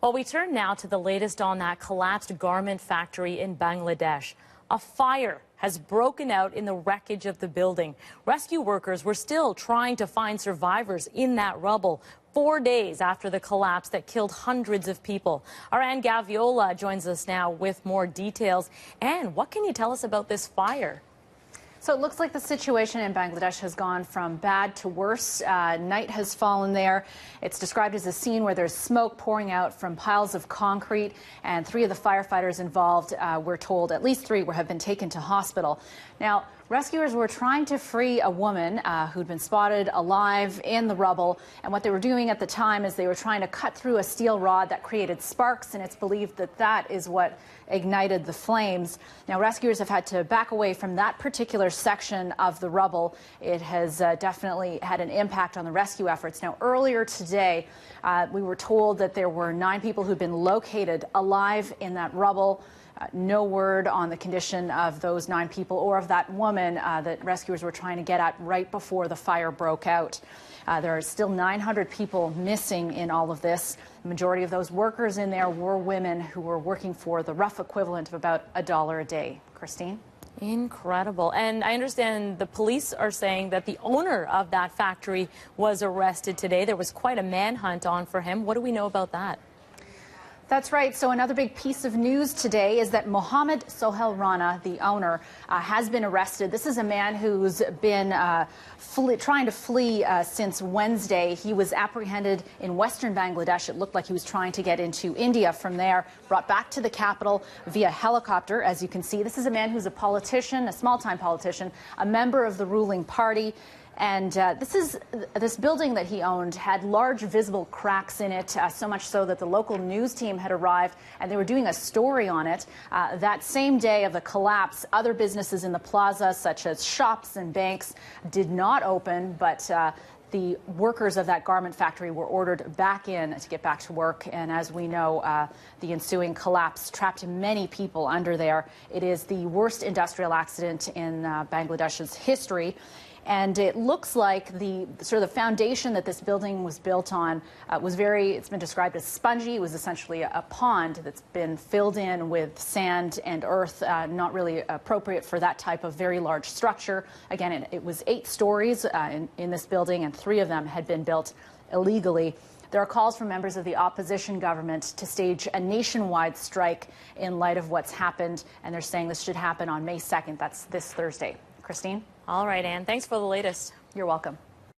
Well, we turn now to the latest on that collapsed garment factory in Bangladesh. A fire has broken out in the wreckage of the building. Rescue workers were still trying to find survivors in that rubble 4 days after the collapse that killed hundreds of people. Our Ann Gaviola joins us now with more details. Ann, what can you tell us about this fire? So it looks like the situation in Bangladesh has gone from bad to worse. Night has fallen there. It's described as a scene where there's smoke pouring out from piles of concrete, and 3 of the firefighters involved, we're told, at least 3 have been taken to hospital. Now, rescuers were trying to free a woman who'd been spotted alive in the rubble, and what they were doing at the time is they were trying to cut through a steel rod that created sparks, and it's believed that that is what ignited the flames. Now, rescuers have had to back away from that particular section of the rubble. It has definitely had an impact on the rescue efforts. Now, earlier today, we were told that there were 9 people who'd been located alive in that rubble. No word on the condition of those 9 people or of that woman that rescuers were trying to get at right before the fire broke out. There are still 900 people missing in all of this. The majority of those workers in there were women who were working for the rough equivalent of about $1 a day. Christine? Incredible. And I understand the police are saying that the owner of that factory was arrested today. There was quite a manhunt on for him. What do we know about that? That's right. So another big piece of news today is that Mohammed Sohail Rana, the owner, has been arrested. This is a man who's been trying to flee since Wednesday. He was apprehended in western Bangladesh. It looked like he was trying to get into India from there, brought back to the capital via helicopter, as you can see. This is a man who's a politician, a small-time politician, a member of the ruling party. And this building that he owned had large visible cracks in it, so much so that the local news team had arrived and they were doing a story on it. That same day of the collapse, other businesses in the plaza, such as shops and banks, did not open, but the workers of that garment factory were ordered back in to get back to work. And as we know, the ensuing collapse trapped many people under there. It is the worst industrial accident in Bangladesh's history. And it looks like the foundation that this building was built on it's been described as spongy. It was essentially a pond that's been filled in with sand and earth, not really appropriate for that type of very large structure. Again, it was 8 stories in this building, and 3 of them had been built illegally. There are calls from members of the opposition government to stage a nationwide strike in light of what's happened, and they're saying this should happen on May 2nd. That's this Thursday. Christine? All right, Ann. Thanks for the latest. You're welcome.